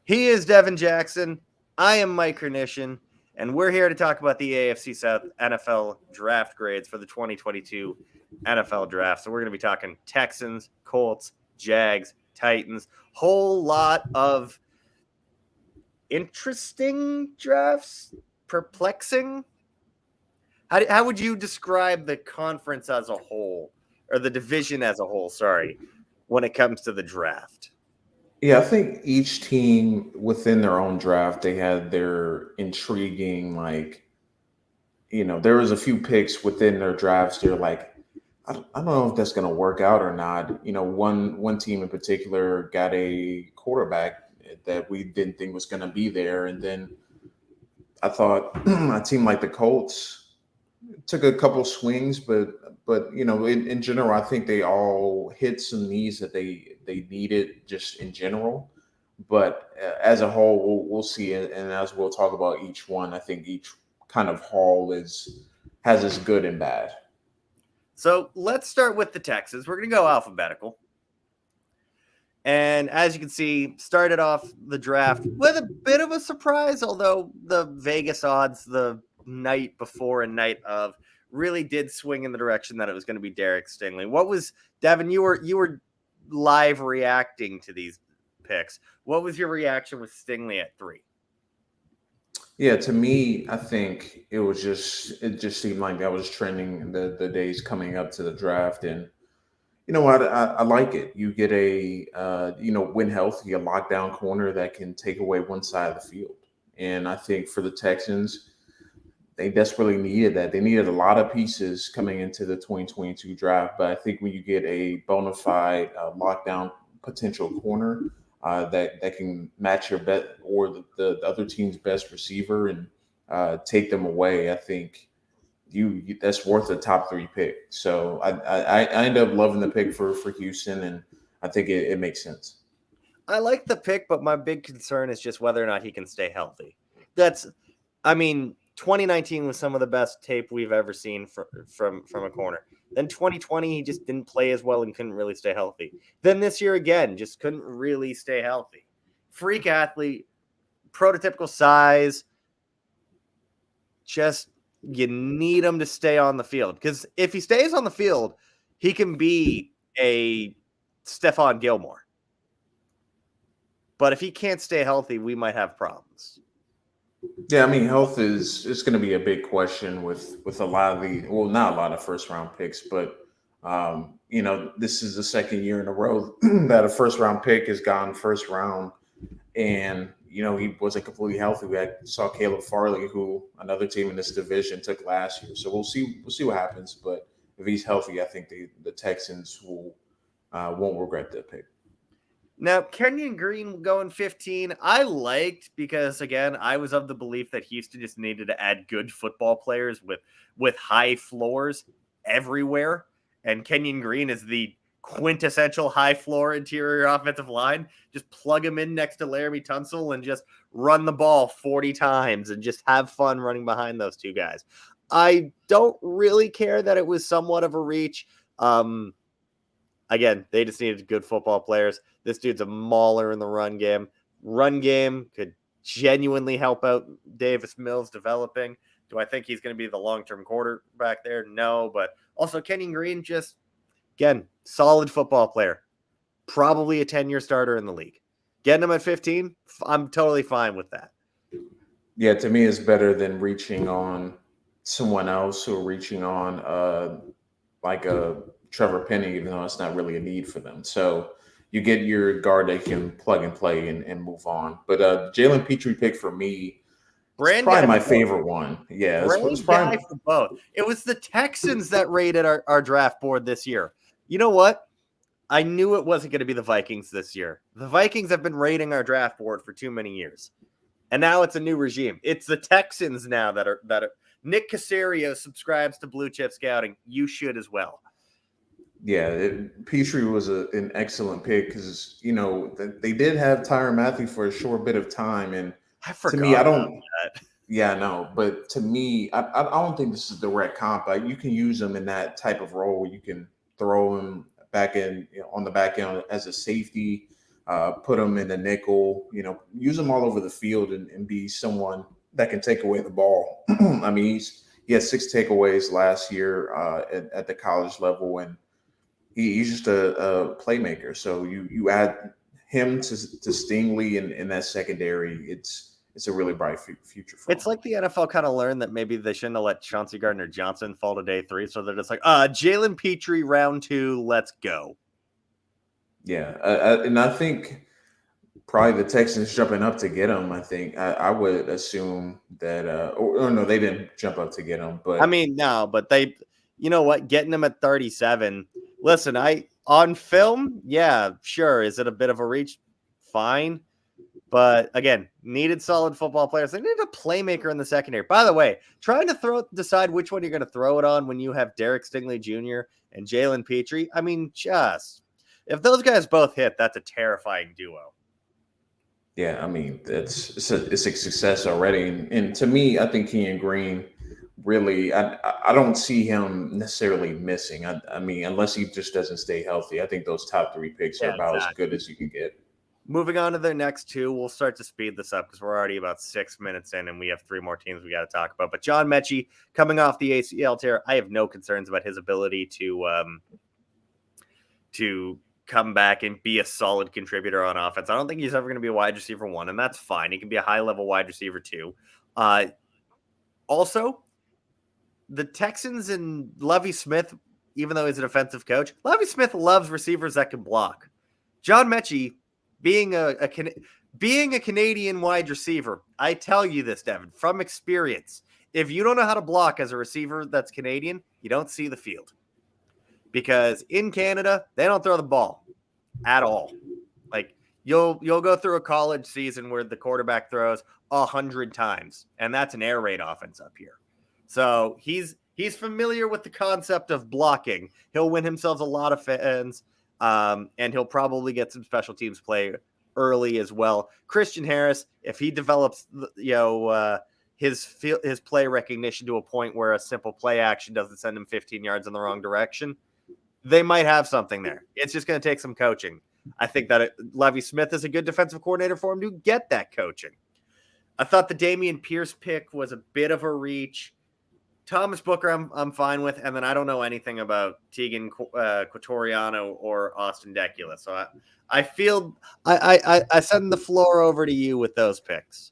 He is Devon Jackson. I am Mike Hrynyshyn, and we're here to talk about the AFC South NFL draft grades for the 2022 NFL draft. So we're going to be talking Texans, Colts, Jags, Titans, whole lot of interesting drafts, perplexing. How would you describe the conference as a whole, or the division as a whole, sorry, when it comes to the draft? Yeah, I think each team within their own draft, they had their intriguing, there was a few picks within their drafts. They're like, I don't know if that's going to work out or not. One team in particular got a quarterback that we didn't think was going to be there, and then I thought a team like the Colts took a couple swings, but in general, I think they all hit some needs that they needed just in general. But as a whole, we'll see, and as we'll talk about each one, I think each kind of haul has its good and bad. So let's start with the Texans. We're going to go alphabetical. And as you can see, started off the draft with a bit of a surprise, although the Vegas odds the night before and night of really did swing in the direction that it was going to be Derek Stingling. What was Devin? You were live reacting to these picks. What was your reaction with Stingley at 3? Yeah, to me, I think it just seemed like that was trending the days coming up to the draft, and you know what, I like it. You get a when healthy, a lockdown corner that can take away one side of the field, and I think for the Texans, they desperately needed that. They needed a lot of pieces coming into the 2022 draft, but I think when you get a bona fide lockdown potential corner that can match your bet or the other team's best receiver and take them away, I think you that's worth a top 3 pick. So I ended up loving the pick for Houston, and I think it makes sense. I like the pick, but my big concern is just whether or not he can stay healthy. I mean, 2019 was some of the best tape we've ever seen from a corner. Then 2020, he just didn't play as well and couldn't really stay healthy. Then this year again, just couldn't really stay healthy. Freak athlete, prototypical size. Just you need him to stay on the field, because if he stays on the field, he can be a Stephon Gilmore. But if he can't stay healthy, we might have problems. Yeah, I mean, health is going to be a big question with a lot of not a lot of first round picks, but this is the second year in a row that a first round pick has gone first round, and he wasn't completely healthy. Saw Caleb Farley, who another team in this division took last year. So we'll see what happens. But if he's healthy, I think the Texans won't regret that pick. Now, Kenyan Green going 15, I liked, because again, I was of the belief that Houston just needed to add good football players with high floors everywhere, and Kenyan Green is the quintessential high floor interior offensive line. Just plug him in next to Laramie Tunsil and just run the ball 40 times and just have fun running behind those two guys. I don't really care that it was somewhat of a reach. Again, they just needed good football players. This dude's a mauler in the run game. Run game could genuinely help out Davis Mills developing. Do I think he's going to be the long-term quarterback there? No, but also Kenyon Green, just, again, solid football player. Probably a 10-year starter in the league. Getting him at 15, I'm totally fine with that. Yeah, to me, it's better than reaching on someone else or reaching on like a Trevor Penny, even though it's not really a need for them. So you get your guard that can plug and play and move on. But Jalen Petrie pick for me, it's Brand probably guy my for both. favorite one. Yeah, it's Brand guy probably for both. It was the Texans that rated our draft board this year. You know what? I knew it wasn't going to be the Vikings this year. The Vikings have been rating our draft board for too many years. And now it's a new regime. It's the Texans now that are Nick Caserio subscribes to Blue Chip Scouting. You should as well. Yeah, Petrie was an excellent pick because they did have Tyrann Mathieu for a short bit of time, and I to me, forgot I about don't. that. Yeah, no, but to me, I don't think this is direct comp. You can use them in that type of role where you can throw him back in on the back end as a safety, put him in the nickel, use him all over the field and be someone that can take away the ball. I mean, he had 6 takeaways last year at the college level, and he's just a playmaker. So you add him to Stingley in that secondary, it's a really bright future for him. It's like the NFL kind of learned that maybe they shouldn't have let Chauncey Gardner-Johnson fall to day 3, so they're just like, Jalen Petrie round 2, let's go. Yeah, and I think probably the Texans jumping up to get him. I think I would assume that, or no, they didn't jump up to get him. But I mean, no, but they, you know what, getting him at 37. Listen, on film, yeah, sure. Is it a bit of a reach? Fine. But again, needed solid football players. They needed a playmaker in the secondary. By the way, trying to decide which one you're going to throw it on when you have Derek Stingley Jr. and Jalen Petrie. I mean, if those guys both hit, that's a terrifying duo. Yeah, I mean, it's a success already. And to me, I think Kenyan Green really, I don't see him necessarily missing. I mean, unless he just doesn't stay healthy. I think those top 3 picks are about as good as you can get. Moving on to their next 2, we'll start to speed this up because we're already about 6 minutes in and we have 3 more teams we got to talk about. But John Mechie coming off the ACL tear, I have no concerns about his ability to come back and be a solid contributor on offense. I don't think he's ever going to be a wide receiver 1, and that's fine. He can be a high-level wide receiver 2. Also, the Texans and Lovie Smith, even though he's an offensive coach, Lovie Smith loves receivers that can block. John Mechie, being a Canadian wide receiver, I tell you this, Devon, from experience, if you don't know how to block as a receiver that's Canadian, you don't see the field. Because in Canada, they don't throw the ball at all. Like you'll go through a college season where the quarterback throws 100 times, and that's an air raid offense up here. So he's familiar with the concept of blocking. He'll win himself a lot of fans. And he'll probably get some special teams play early as well. Christian Harris, if he develops, his play recognition to a point where a simple play action doesn't send him 15 yards in the wrong direction, they might have something there. It's just going to take some coaching. I think that Lovie Smith is a good defensive coordinator for him to get that coaching. I thought the Damian Pierce pick was a bit of a reach. Thomas Booker, I'm fine with, and then I don't know anything about Tegan Quatoriano or Austin Dekulus. So I feel I send the floor over to you with those picks.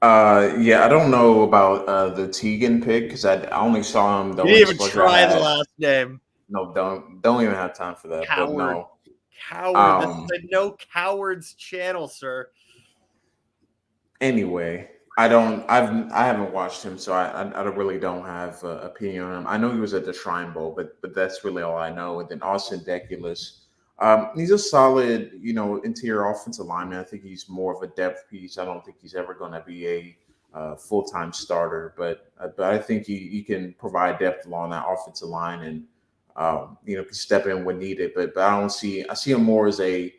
Yeah, I don't know about the Tegan pick because I only saw him. You didn't even try the last name. No, don't even have time for that. Coward. But no, coward. This is a no cowards channel, sir. Anyway. I haven't watched him, so I really don't have an opinion on him. I know he was at the Shrine Bowl, but that's really all I know. And then Austin Dekulus, he's a solid, interior offensive lineman. I think he's more of a depth piece. I don't think he's ever going to be a full-time starter, but I think he can provide depth along that offensive line and can step in when needed. But I see him more as a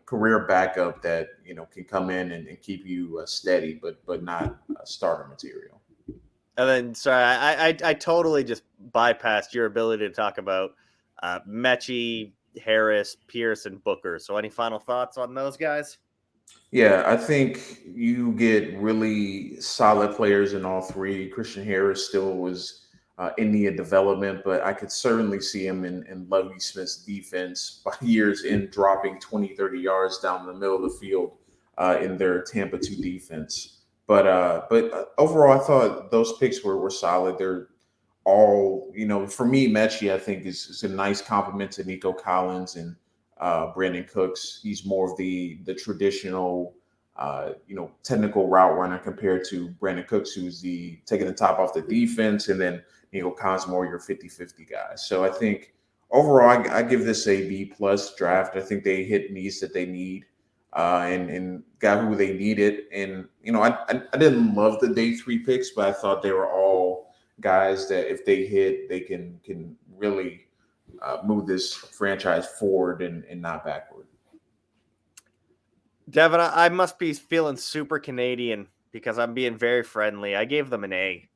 career backup that can come in and keep you steady, but not starter material. And then, sorry, I totally just bypassed your ability to talk about Mechie, Harris, Pierce, and Booker. So, any final thoughts on those guys? Yeah, I think you get really solid players in all 3. Christian Harris still was in the development, but I could certainly see him in Lovie Smith's defense by years in dropping 20, 30 yards down the middle of the field in their Tampa 2 defense. But overall, I thought those picks were solid. They're all, for me, Mechie, I think is a nice compliment to Nico Collins and Brandon Cooks. He's more of the traditional, technical route runner compared to Brandon Cooks, who's taking the top off the defense, and then Nico Collins more your 50-50 guy. So I think overall, I give this a B+ draft. I think they hit needs that they need and got who they needed. And I didn't love the day 3 picks, but I thought they were all guys that if they hit, they can really move this franchise forward and not backward. Devon, I must be feeling super Canadian because I'm being very friendly. I gave them an A.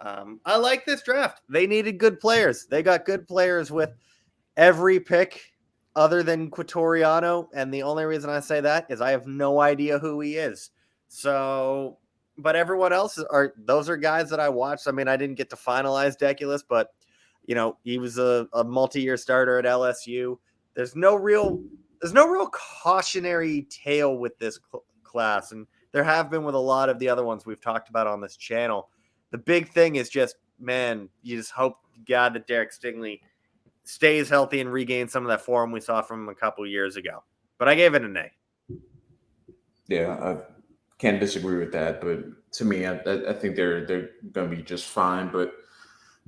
I like this draft. They needed good players. They got good players with every pick. other than Quatoriano, and the only reason I say that is I have no idea who he is. So, but everyone else those are guys that I watched. I mean, I didn't get to finalize Dekulus, but he was a multi-year starter at LSU. There's no real cautionary tale with this class, and there have been with a lot of the other ones we've talked about on this channel. The big thing is just, man, you just hope to God that Derek Stingley stays healthy and regains some of that form we saw from him a couple years ago. But I gave it an A. Yeah, I can't disagree with that. But to me, I think they're going to be just fine. But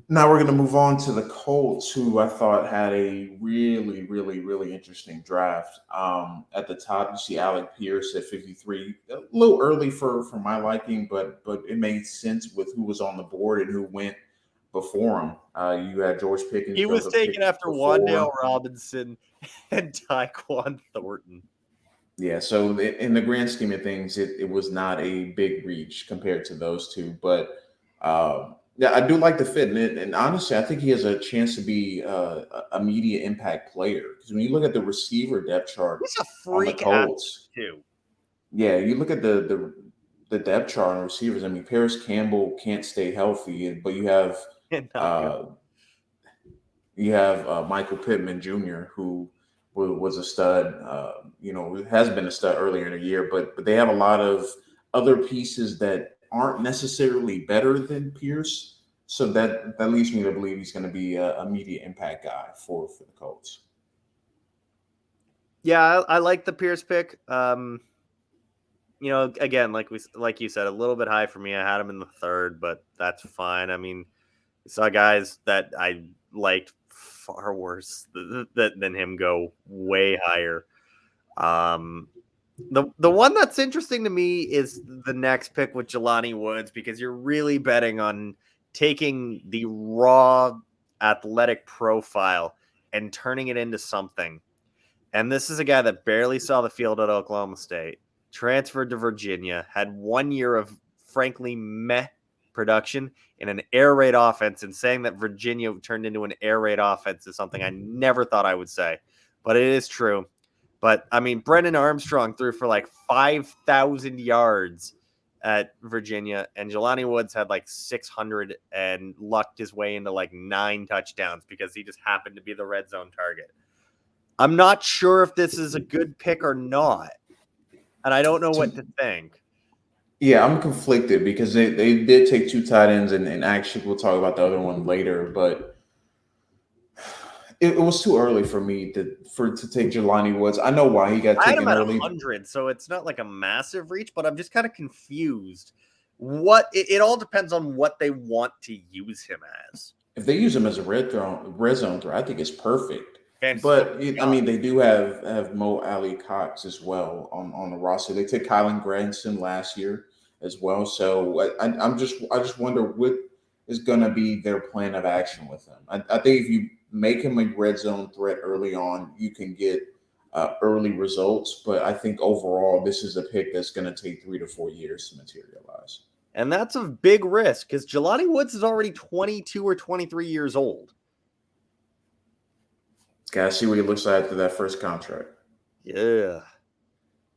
now we're going to move on to the Colts, who I thought had a really, really, really interesting draft. At the top, you see Alec Pierce at 53, a little early for my liking, but it made sense with who was on the board and who went before him. You had George Pickens. He was taken after Wan'Dale Robinson and Tyquan Thornton. Yeah, so in the grand scheme of things, it was not a big reach compared to those two. But yeah, I do like the fit. And honestly, I think he has a chance to be a immediate impact player. Because when you look at the receiver depth chart he's a freak on the Colts, too. Yeah, you look at the depth chart on receivers. I mean, Paris Campbell can't stay healthy, but you have Michael Pittman Jr., who was a stud. Has been a stud earlier in the year, but they have a lot of other pieces that aren't necessarily better than Pierce. So that leads me to believe he's going to be an immediate impact guy for the Colts. Yeah, I like the Pierce pick. Again, like you said, a little bit high for me. I had him in the third, but that's fine. I mean, I saw guys that I liked far worse than him go way higher. The one that's interesting to me is the next pick with Jelani Woods, because you're really betting on taking the raw athletic profile and turning it into something. And this is a guy that barely saw the field at Oklahoma State, transferred to Virginia, had 1 year of frankly meh production in an air raid offense, and saying that Virginia turned into an air raid offense is something I never thought I would say, but it is true. But I mean, Brennan Armstrong threw for like 5,000 yards at Virginia, and Jelani Woods had like 600 and lucked his way into like 9 touchdowns because he just happened to be the red zone target. I'm not sure if this is a good pick or not, and I don't know what to think. Yeah, I'm conflicted because they did take 2 tight ends, and actually we'll talk about the other one later, but it was too early for me to take Jelani Woods. I know why he got taken early. 100, so it's not like a massive reach, but I'm just kind of confused. It all depends on what they want to use him as. If they use him as a red zone throw, I think it's perfect. But I mean, they do have Mo Ali Cox as well on the roster. They took Kylan Granson last year as well. So I just wonder what is going to be their plan of action with him. I think if you make him a red zone threat early on, you can get early results. But I think overall, this is a pick that's going to take 3 to 4 years to materialize. And that's a big risk because Jelani Woods is already 22 or 23 years old. Gotta see what he looks like after that first contract. Yeah.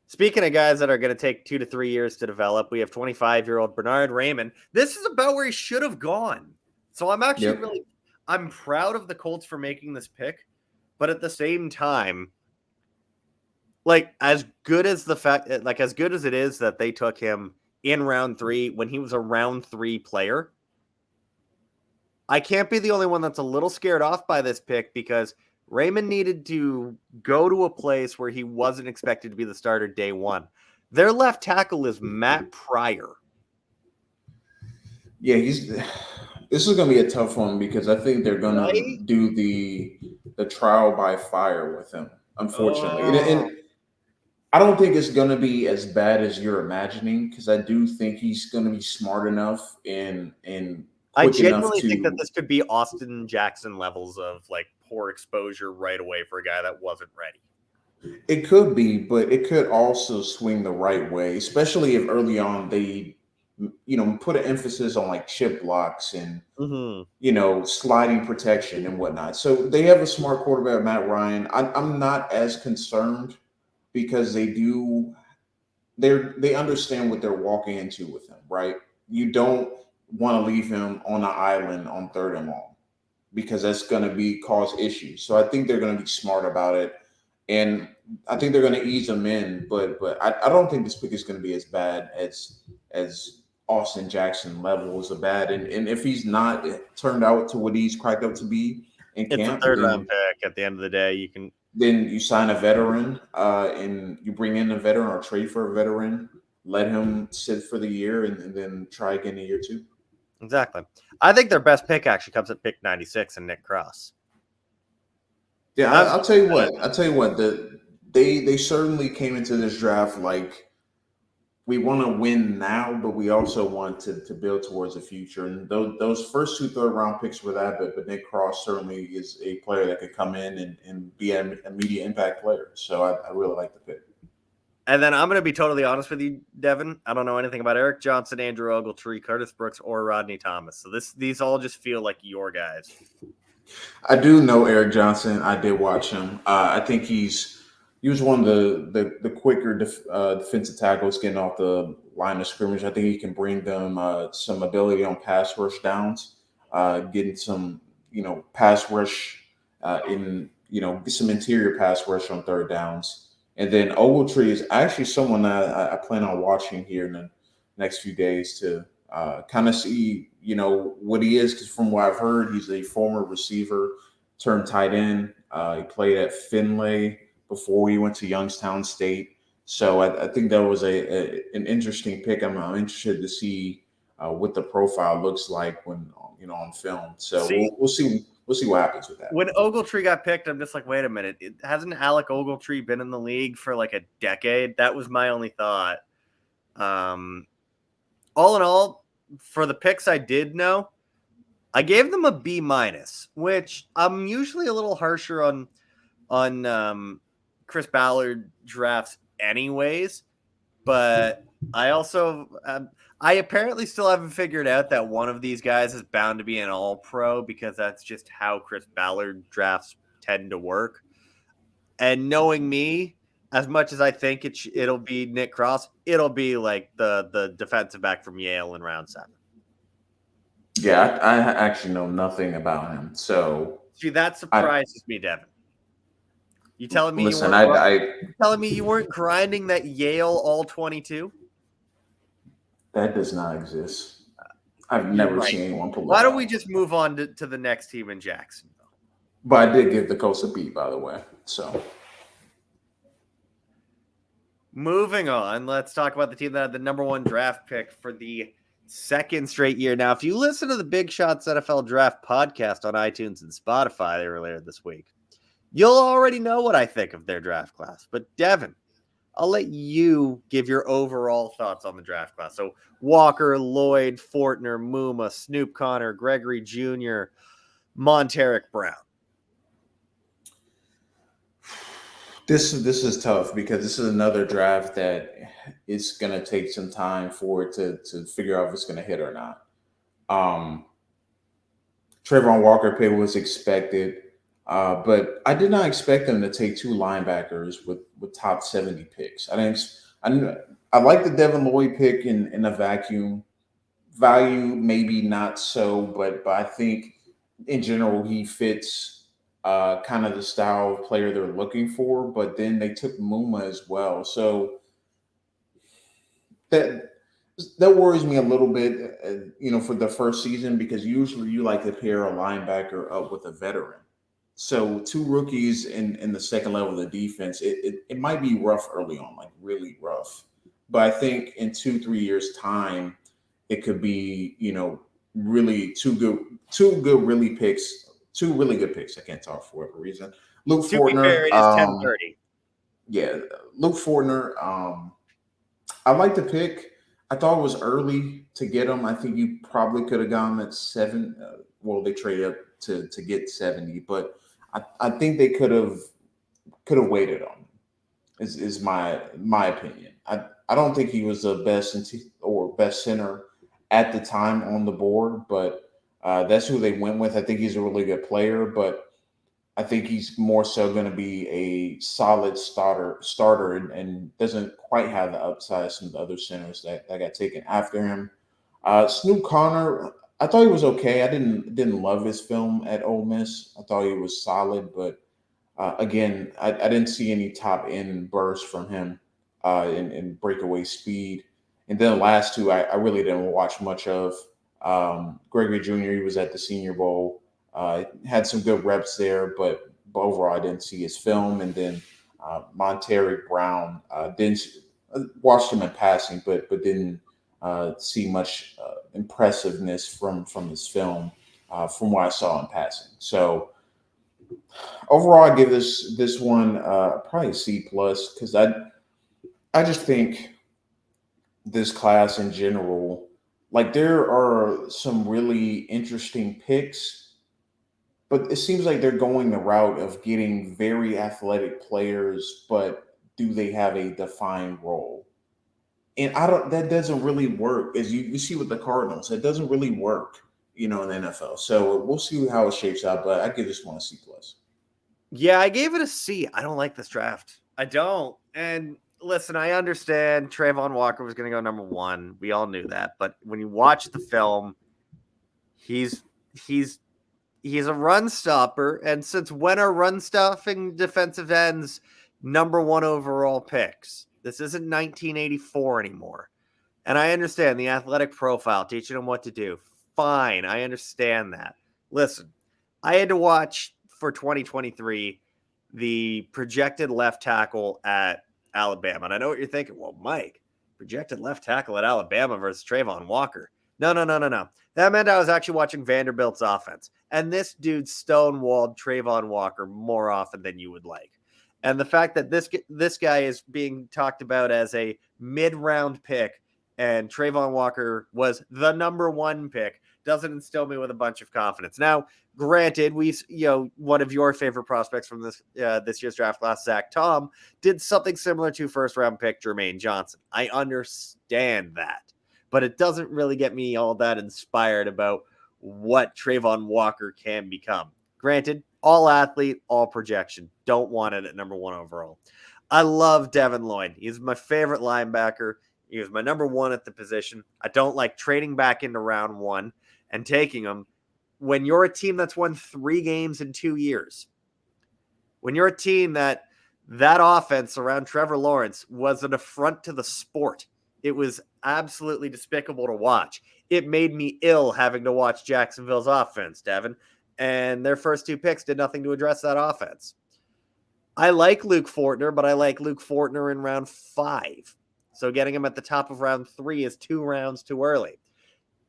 Speaking of guys that are going to take 2 to 3 years to develop, we have 25-year-old Bernard Raymond. This is about where he should have gone. So I'm actually I'm proud of the Colts for making this pick, but at the same time, like as good as it is that they took him in round 3 when he was a round 3 player, I can't be the only one that's a little scared off by this pick because Raymond needed to go to a place where he wasn't expected to be the starter day one. Their left tackle is Matt Pryor. Yeah, this is going to be a tough one because I think they're going to do the trial by fire with him, unfortunately. And I don't think it's going to be as bad as you're imagining because I do think he's going to be smart enough and I genuinely think that this could be Austin Jackson levels of like poor exposure right away for a guy that wasn't ready. It could be, but it could also swing the right way, especially if early on they put an emphasis on like chip blocks and Mm-hmm. sliding protection and whatnot. So they have a smart quarterback, Matt Ryan. I'm not as concerned because they understand what they're walking into with him, right? You don't want to leave him on an island on 3rd and long because that's going to cause issues. So I think they're going to be smart about it, and I think they're going to ease him in. But I don't think this pick is going to be as bad as Austin Jackson levels of bad. And if he's not turned out to what he's cracked up to be in It's a camp, third round pick. At the end of the day, you can. Then you sign a veteran, and you bring in a veteran or trade for a veteran, let him sit for the year, and then try again in year 2. Exactly. I think their best pick actually comes at pick 96 and Nick Cross. Yeah, I'll tell you what. They certainly came into this draft like we want to win now, but we also want to build towards the future. And those first 2 third-round picks were that, but Nick Cross certainly is a player that could come in and be an immediate impact player. So I really like the pick. And then I'm going to be totally honest with you, Devin. I don't know anything about Eric Johnson, Andrew Ogletree, Curtis Brooks, or Rodney Thomas. So these all just feel like your guys. I do know Eric Johnson. I did watch him. I think he was one of the quicker defensive tackles getting off the line of scrimmage. I think he can bring them some ability on pass rush downs, getting some pass rush get some interior pass rush on 3rd downs. And then Ogletree is actually someone that I plan on watching here in the next few days to kind of see what he is, because from what I've heard, he's a former receiver turned tight end. He played at Findlay before he went to Youngstown State. So I think that was an interesting pick. I'm interested to see what the profile looks like when on film. So we'll see what happens with that. When Ogletree got picked, I'm just like, wait a minute. Hasn't Alec Ogletree been in the league for like a decade? That was my only thought. All in all, for the picks I did know, I gave them a B-, which I'm usually a little harsher on Chris Ballard drafts anyways, but I also I apparently still haven't figured out that one of these guys is bound to be an all-pro, because that's just how Chris Ballard drafts tend to work. And knowing me, as much as I think it'll be Nick Cross, it'll be like the defensive back from Yale in round 7. Yeah, I actually know nothing about him. So see, that surprises me, Devin. You telling me you weren't grinding that Yale all 22? That does not exist. I've never seen anyone pull it. Why don't we just move on to the next team in Jacksonville? But I did give the Colts a beat, by the way. So moving on, let's talk about the team that had the number 1 draft pick for the 2nd straight year. Now, if you listen to the Big Shots NFL Draft podcast on iTunes and Spotify earlier this week, you'll already know what I think of their draft class. But Devin, I'll let you give your overall thoughts on the draft class. So Walker, Lloyd, Fortner, Muma, Snoop Connor, Gregory Jr., Monteric Brown. This is tough because this is another draft that it's going to take some time for it to figure out if it's going to hit or not. Trayvon Walker pick was expected, but I did not expect them to take 2 linebackers with top 70 picks. I like the Devin Lloyd pick in a vacuum. Value maybe not so, but I think in general he fits kind of the style of player they're looking for. But then they took Muma as well, so that worries me a little bit, for the first season, because usually you like to pair a linebacker up with a veteran. So 2 rookies in the second level of the defense, it might be rough early on, like really rough. But I think in 2-3 years' time, it could be, really two really good picks. I can't talk for whatever reason. Luke Fortner. Fair, it is 10:30. Yeah, Luke Fortner. I like the pick. I thought it was early to get him. I think you probably could have gone at 7. They traded up to get 70, but I think they could have waited on him. Is my opinion. I don't think he was the best best center at the time on the board, but that's who they went with. I think he's a really good player, but I think he's more so going to be a solid starter, and doesn't quite have the upside of some of the other centers that got taken after him. Snoop Connor, I thought he was okay. I didn't love his film at Ole Miss. I thought he was solid, but again, I didn't see any top end burst from him in breakaway speed. And then the last two, I really didn't watch much of. Gregory Jr., he was at the Senior Bowl, had some good reps there, but overall, I didn't see his film. And then Monterey Brown, didn't watched him in passing, but didn't see much impressiveness from his film from what I saw in passing. So overall, I give this one probably C plus, because I just think this class in general, like there are some really interesting picks, but it seems like they're going the route of getting very athletic players, but do they have a defined role? And I don't. That doesn't really work. As you see with the Cardinals, it doesn't really work, in the NFL. So we'll see how it shapes out. But I give this one a C plus. Yeah, I gave it a C. I don't like this draft. I don't. And listen, I understand Trayvon Walker was going to go number 1. We all knew that. But when you watch the film, he's a run stopper. And since when are run stopping defensive ends number 1 overall picks? This isn't 1984 anymore. And I understand the athletic profile, teaching them what to do. Fine, I understand that. Listen, I had to watch for 2023 the projected left tackle at Alabama. And I know what you're thinking. Well, Mike, projected left tackle at Alabama versus Trayvon Walker. No. That meant I was actually watching Vanderbilt's offense. And this dude stonewalled Trayvon Walker more often than you would like. And the fact that this guy is being talked about as a mid-round pick and Trayvon Walker was the number 1 pick doesn't instill me with a bunch of confidence. Now, granted, one of your favorite prospects from this year's draft class, Zach Tom, did something similar to first-round pick Jermaine Johnson. I understand that, but it doesn't really get me all that inspired about what Trayvon Walker can become. Granted, all athlete, all projection. Don't want it at number 1 overall. I love Devin Lloyd. He's my favorite linebacker. He was my number 1 at the position. I don't like trading back into round 1 and taking him when you're a team that's won 3 games in 2 years. When you're a team that offense around Trevor Lawrence was an affront to the sport. It was absolutely despicable to watch. It made me ill having to watch Jacksonville's offense, Devin. And their first 2 picks did nothing to address that offense. I like Luke Forner, but I like Luke Forner in round 5. So getting him at the top of round 3 is 2 rounds too early.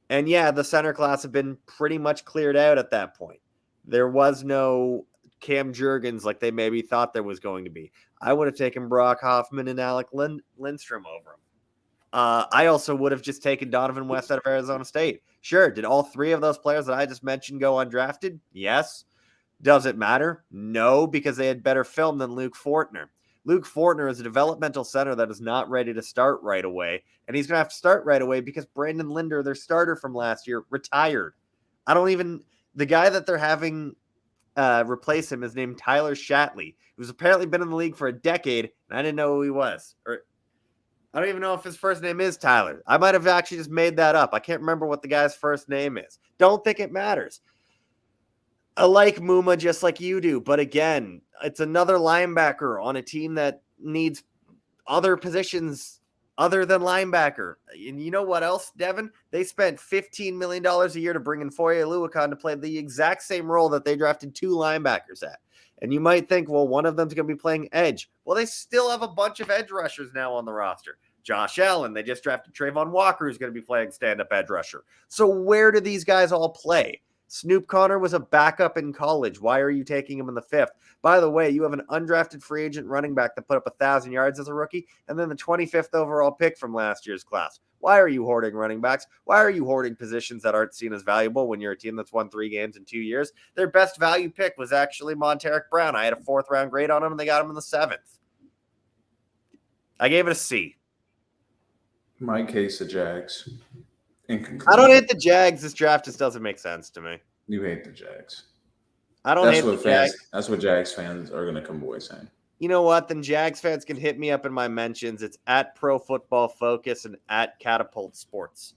And yeah, the center class have been pretty much cleared out at that point. There was no Cam Jurgens like they maybe thought there was going to be. I would have taken Brock Hoffman and Alec Lindstrom over him. I also would have just taken Donovan West out of Arizona State. Sure, did all 3 of those players that I just mentioned go undrafted? Yes. Does it matter? No, because they had better film than Luke Fortner. Luke Fortner is a developmental center that is not ready to start right away, and he's going to have to start right away because Brandon Linder, their starter from last year, retired. The guy that they're having replace him is named Tyler Shatley, who's apparently been in the league for a decade, and I didn't know who he was. Or I don't even know if his first name is Tyler. I might have actually just made that up. I can't remember what the guy's first name is. Don't think it matters. I like Muma just like you do, but again, it's another linebacker on a team that needs other positions other than linebacker. And you know what else, Devin? They spent $15 million a year to bring in Foye Oluokun to play the exact same role that they drafted 2 linebackers at. And you might think, well, one of them's going to be playing edge. Well, they still have a bunch of edge rushers now on the roster. Josh Allen, they just drafted Trayvon Walker, who's going to be playing stand-up edge rusher. So where do these guys all play? Snoop Connor was a backup in college. Why are you taking him in the 5th? By the way, you have an undrafted free agent running back that put up 1,000 yards as a rookie, and then the 25th overall pick from last year's class. Why are you hoarding running backs? Why are you hoarding positions that aren't seen as valuable when you're a team that's won 3 games in 2 years? Their best value pick was actually Monteric Brown. I had a 4th round grade on him, and they got him in the 7th. I gave it a C. My case of Jags. In I don't conclusion, hate the Jags. This draft just doesn't make sense to me. you hate the Jags. I don't hate the Jags. That's what Jags fans are going to come away saying. You know what? Then Jags fans can hit me up in my mentions. It's at Pro Football Focus and at Catapult Sports.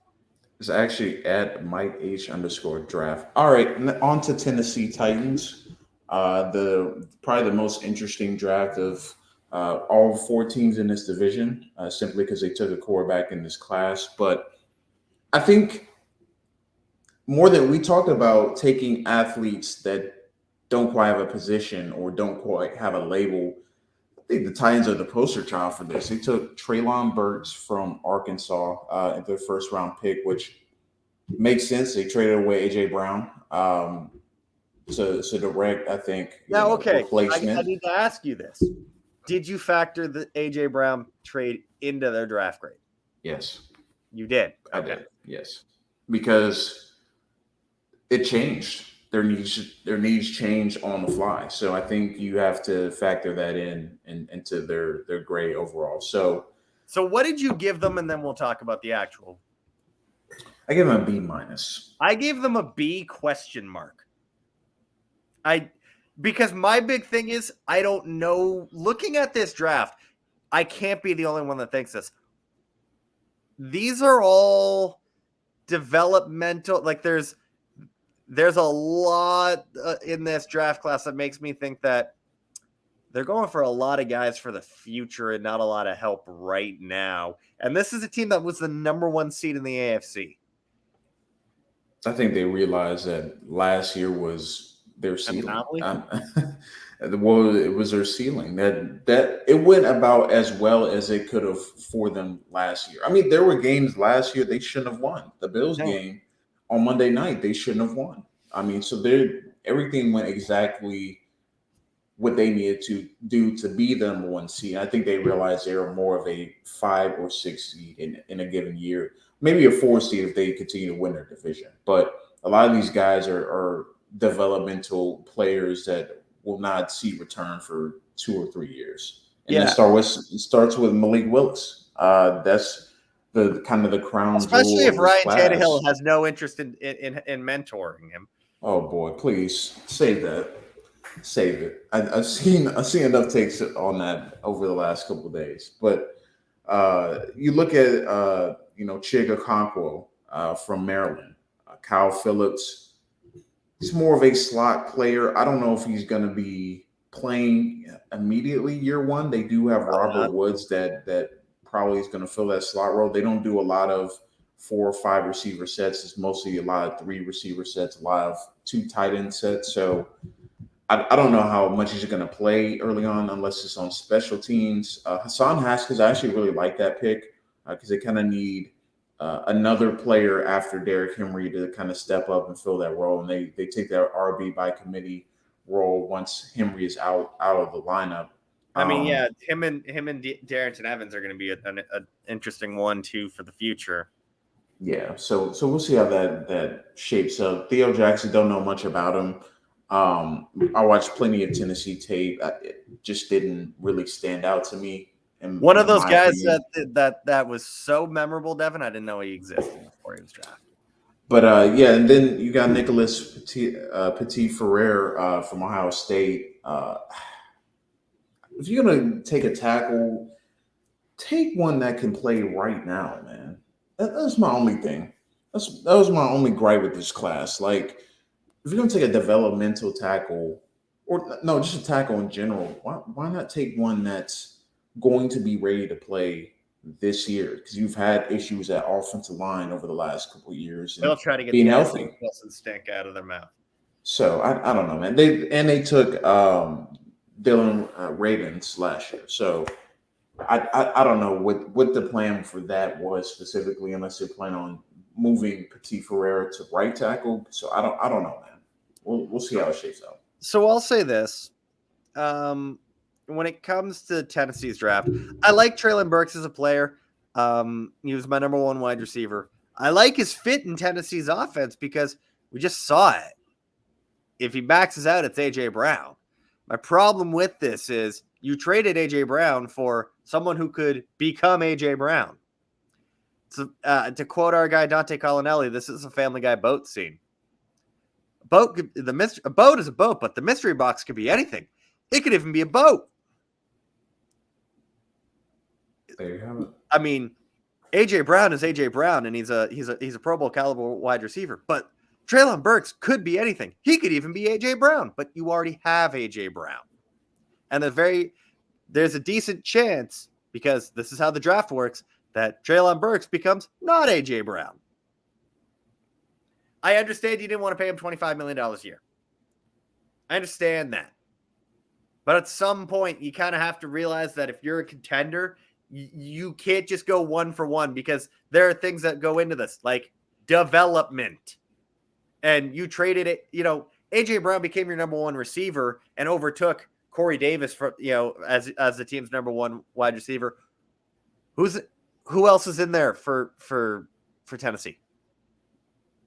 It's actually at Mike_H_draft. All right, on to Tennessee Titans. Probably the most interesting draft of all 4 teams in this division, simply because they took a quarterback in this class. But I think more than we talked about taking athletes that don't quite have a position or don't quite have a label, I think the Titans are the poster child for this. They took Treylon Burks from Arkansas in their first round pick, which makes sense. They traded away A.J. Brown. So direct, I think, replacement. I need to ask you this. Did you factor the A.J. Brown trade into their draft grade? Yes. You did? I did, yes. Because it changed. Their needs change on the fly. So I think you have to factor that into their grade overall. So what did you give them? And then we'll talk about the actual. I gave them a B-. I gave them a B ? Because my big thing is I don't know. Looking at this draft, I can't be the only one that thinks this. These are all developmental. Like there's a lot in this draft class that makes me think that they're going for a lot of guys for the future and not a lot of help right now. And this is a team that was the number 1 seed in the AFC. I think they realized that last year was their ceiling. Well, it was their ceiling. That it went about as well as it could have for them last year. I mean, there were games last year they shouldn't have won. The Bills game on Monday night, they shouldn't have won. I mean, so everything went exactly what they needed to do to be the number 1 seed. I think they realized they were more of a 5 or 6 seed in a given year, maybe a 4 seed if they continue to win their division. But a lot of these guys are developmental players that will not see return for 2 or 3 years. And it starts with Malik Wilkes. That's the kind of the crown, especially if Ryan Tannehill has no interest in mentoring him. Oh boy, please save that. Save it. I've seen enough takes on that over the last couple of days. But you look at Chig Okonkwo from Maryland, Kyle Phillips. He's more of a slot player. I don't know if he's going to be playing immediately year 1. They do have Robert Woods that probably is going to fill that slot role. They don't do a lot of 4 or 5 receiver sets. It's mostly a lot of 3 receiver sets, a lot of 2 tight end sets. So I don't know how much he's going to play early on unless it's on special teams. Hassan Haskins, I actually really like that pick because they kind of need another player after Derrick Henry to kind of step up and fill that role. And they take that RB by committee role once Henry is out of the lineup. I mean, him and Darrington Evans are going to be an interesting one too for the future. Yeah, so we'll see how that shapes up. Theo Jackson, don't know much about him. I watched plenty of Tennessee tape. It just didn't really stand out to me. One of those guys that was so memorable, Devon, I didn't know he existed before he was drafted. But and then you got Nicholas Petit Ferrer from Ohio State. If you're gonna take a tackle, take one that can play right now, man. That's my only thing. That was my only gripe with this class. Like, if you're gonna take a developmental tackle, or no, just a tackle in general, why not take one that's going to be ready to play this year? Because you've had issues at offensive line over the last couple of years. They'll try to get being healthy, Wilson stink out of their mouth. So I don't know, man. They took Dylan Ravens last year. So I don't know what the plan for that was specifically, unless they're planning on moving Petit Ferrer to right tackle. So I don't know, man. We'll see how it shapes out. So I'll say this. When it comes to Tennessee's draft, I like Treylon Burks as a player. He was my number 1 wide receiver. I like his fit in Tennessee's offense because we just saw it. If he maxes out, it's A.J. Brown. My problem with this is you traded A.J. Brown for someone who could become A.J. Brown. So, to quote our guy Dante Collinelli, this is a Family Guy boat scene. A boat is a boat, but the mystery box could be anything. It could even be a boat. There you have it. I mean, AJ Brown is AJ Brown, and he's a Pro Bowl caliber wide receiver. But Treylon Burks could be anything. He could even be AJ Brown, but you already have AJ Brown, and there's a decent chance, because this is how the draft works, that Treylon Burks becomes not AJ Brown. I understand you didn't want to pay him $25 million a year. I understand that. But at some point, you kind of have to realize that if you're a contender, you can't just go one for one, because there are things that go into this, like development. And you traded it, AJ Brown became your number one receiver and overtook Corey Davis as the team's number one wide receiver. Who else is in there for Tennessee?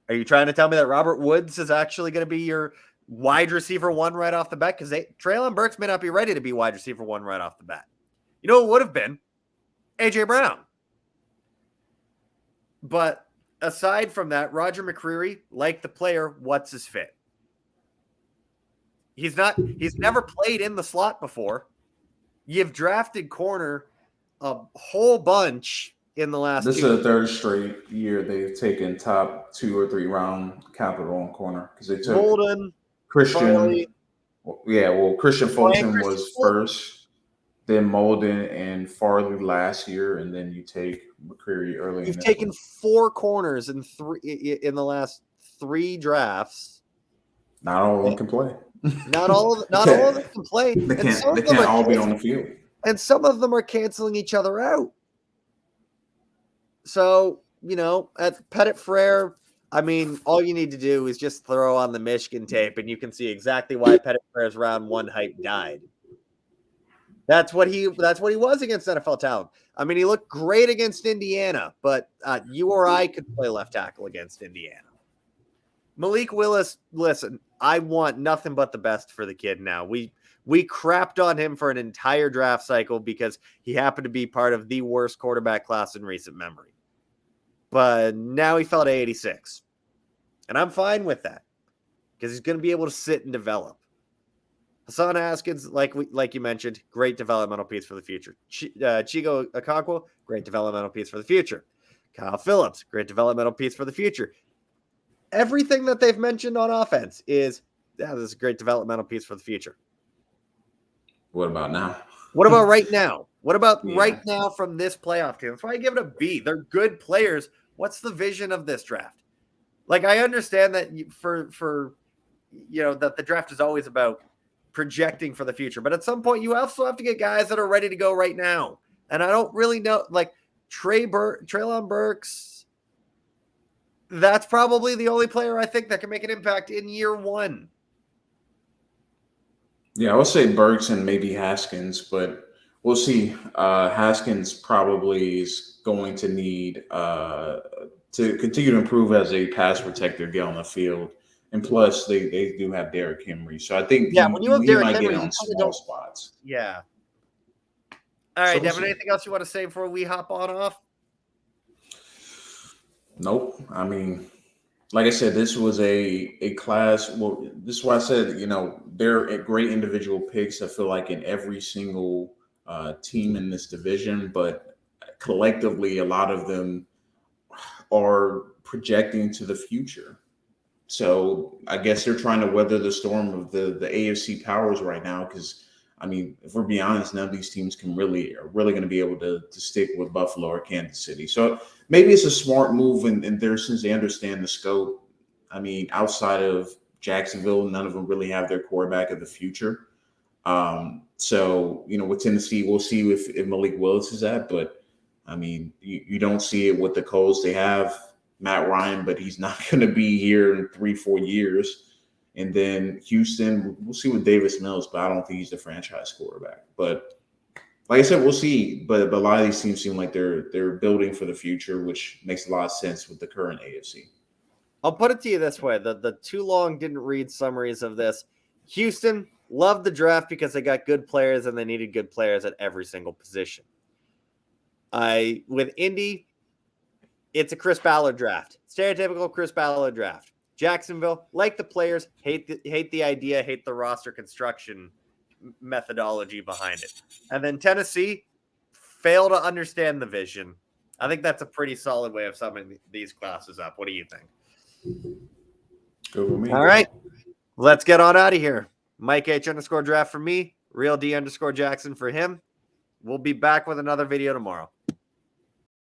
Are you trying to tell me that Robert Woods is actually going to be your wide receiver one right off the bat? Because Treylon Burks may not be ready to be wide receiver one right off the bat. You know, it would have been AJ Brown. But aside from that, Roger McCreary, like the player, what's his fit? He's never played in the slot before. You've drafted corner a whole bunch in the last. This is the third straight year they've taken top 2 or 3 round capital on corner, because they took Golden, Christian. Farley. Christian Fulton was first, then Molden and Farley last year, and then you take McCreary early. You've taken 4 corners in the last 3 drafts. Not all of them can play. Not all of them can play. They can't all be on the field. And some of them are canceling each other out. So, at Pettit Frere, I mean, all you need to do is just throw on the Michigan tape, and you can see exactly why Pettit Frere's round 1 hype died. That's what he was against NFL talent. I mean, he looked great against Indiana, but you or I could play left tackle against Indiana. Malik Willis, listen, I want nothing but the best for the kid now. We crapped on him for an entire draft cycle because he happened to be part of the worst quarterback class in recent memory. But now he fell to 86. And I'm fine with that, because he's going to be able to sit and develop. Hassan Haskins, like you mentioned, great developmental piece for the future. Chigo Okonkwo, great developmental piece for the future. Kyle Phillips, great developmental piece for the future. Everything that they've mentioned on offense is, this is a great developmental piece for the future. What about now? What about right now? What about right now from this playoff team? That's why I give it a B. They're good players. What's the vision of this draft? Like, I understand that that the draft is always about projecting for the future, but at some point you also have to get guys that are ready to go right now. And I don't really know, like Treylon Burks. That's probably the only player I think that can make an impact in year 1. Yeah, I would say Burks and maybe Haskins, but we'll see. Haskins probably is going to need to continue to improve as a pass protector, get on the field. And plus, they do have Derrick Henry. So I think when you have Derrick Henry, get on small spots. Yeah. All right, Devin, anything else you want to say before we hop on off? Nope. I mean, like I said, this was a class. Well, this is why I said, they're great individual picks. I feel like in every single team in this division, but collectively, a lot of them are projecting to the future. So I guess they're trying to weather the storm of the AFC powers right now, because I mean, if we're being honest, none of these teams are really going to be able to stick with Buffalo or Kansas City. So maybe it's a smart move, and there, since they understand the scope. I mean, outside of Jacksonville, none of them really have their quarterback of the future. So with Tennessee, we'll see if Malik Wilkes is at. But I mean, you don't see it with the Colts. They have Matt Ryan, but he's not going to be here in 3-4 years. And then Houston, we'll see with Davis Mills, but I don't think he's the franchise quarterback. But like I said, we'll see. But a lot of these teams seem like they're building for the future, which makes a lot of sense with the current AFC. I'll put it to you this way. The too long didn't read summaries of this. Houston loved the draft because they got good players and they needed good players at every single position. With Indy, It's a Chris Ballard draft. Stereotypical Chris Ballard draft. Jacksonville, like the players, hate the idea, hate the roster construction methodology behind it. And then Tennessee, fail to understand the vision. I think that's a pretty solid way of summing these classes up. What do you think? Go with me. All right. Let's get on out of here. Mike H_draft for me. Real D_Jackson for him. We'll be back with another video tomorrow.